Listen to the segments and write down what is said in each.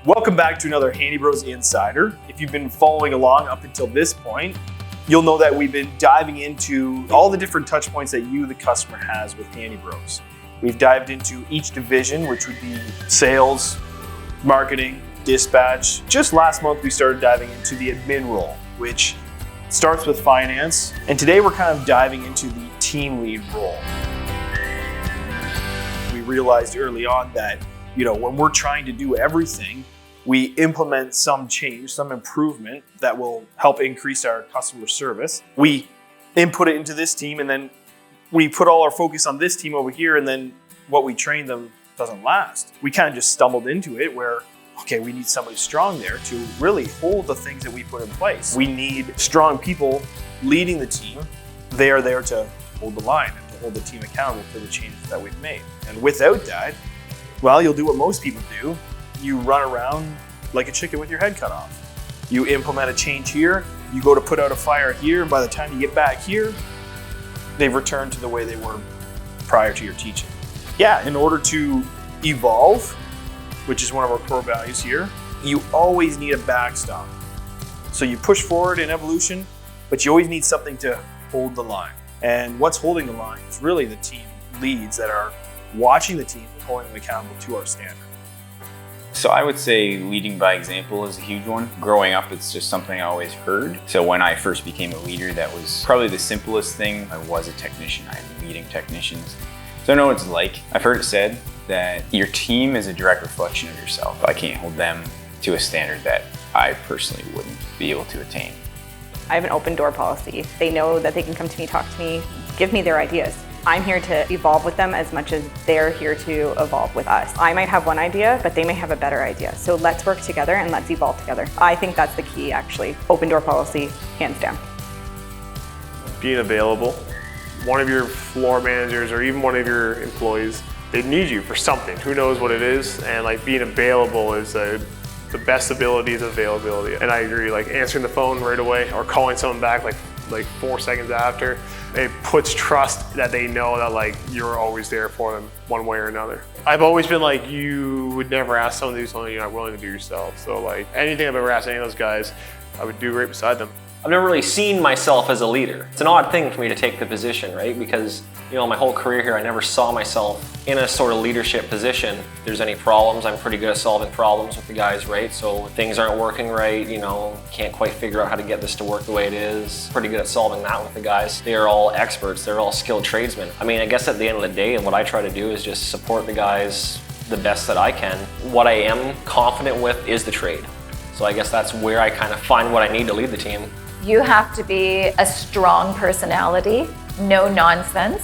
Welcome back to another Handy Bros Insider. If you've been following along up until this point, you'll know that we've been diving into all the different touch points that you, the customer, has with Handy Bros. We've dived into each division, which would be sales, marketing, dispatch. Just last month, we started diving into the admin role, which starts with finance. And today we're kind of diving into the team lead role. We realized early on that, when we're trying to do everything, we implement some change, some improvement that will help increase our customer service. We input it into this team, and then we put all our focus on this team over here, and then what we train them doesn't last. We kind of just stumbled into it where, we need somebody strong there to really hold the things that we put in place. We need strong people leading the team. They are there to hold the line and to hold the team accountable for the changes that we've made. And without that, you'll do what most people do. You run around like a chicken with your head cut off. You implement a change here, you go to put out a fire here, and by the time you get back here, they've returned to the way they were prior to your teaching. In order to evolve, which is one of our core values here, you always need a backstop. So you push forward in evolution, but you always need something to hold the line. And what's holding the line is really the team leads that are watching the team and holding them accountable to our standard. So I would say leading by example is a huge one. Growing up, it's just something I always heard. So when I first became a leader, that was probably the simplest thing. I was a technician. I am leading technicians. So I know what it's like. I've heard it said that your team is a direct reflection of yourself. I can't hold them to a standard that I personally wouldn't be able to attain. I have an open door policy. They know that they can come to me, talk to me, give me their ideas. I'm here to evolve with them as much as they're here to evolve with us. I might have one idea, but they may have a better idea. So let's work together and let's evolve together. I think that's the key, actually. Open door policy, hands down. Being available. One of your floor managers or even one of your employees, they need you for something. Who knows what it is? And being available is the best ability is availability. And I agree, answering the phone right away or calling someone back like 4 seconds after, it puts trust that they know that you're always there for them one way or another. I've always been you would never ask someone to do something you're not willing to do yourself. So anything I've ever asked any of those guys, I would do right beside them. I've never really seen myself as a leader. It's an odd thing for me to take the position, right? Because, my whole career here, I never saw myself in a sort of leadership position. If there's any problems, I'm pretty good at solving problems with the guys, right? So if things aren't working right, can't quite figure out how to get this to work the way it is. Pretty good at solving that with the guys. They are all experts, they're all skilled tradesmen. I guess at the end of the day, and what I try to do is just support the guys the best that I can. What I am confident with is the trade. So I guess that's where I kind of find what I need to lead the team. You have to be a strong personality, no nonsense.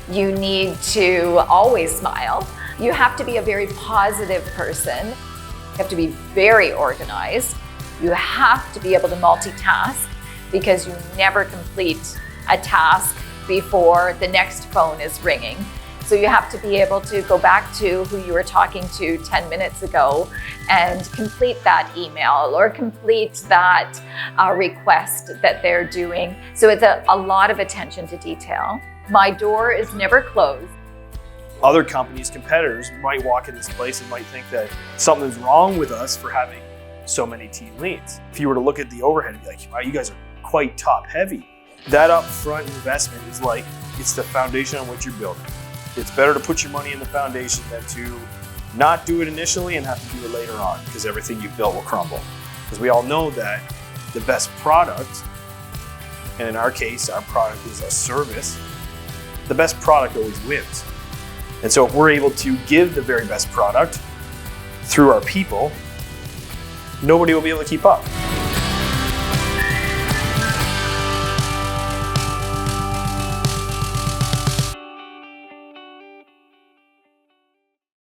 You need to always smile. You have to be a very positive person. You have to be very organized. You have to be able to multitask because you never complete a task before the next phone is ringing. So you have to be able to go back to who you were talking to 10 minutes ago and complete that email or complete that request that they're doing. So it's a lot of attention to detail. My door is never closed. Other companies, competitors might walk in this place and might think that something's wrong with us for having so many team leads. If you were to look at the overhead and be like, wow, you guys are quite top heavy. That upfront investment is it's the foundation on which you're building. It's better to put your money in the foundation than to not do it initially and have to do it later on because everything you've built will crumble. Because we all know that the best product, and in our case, our product is a service, the best product always wins. And so if we're able to give the very best product through our people, nobody will be able to keep up.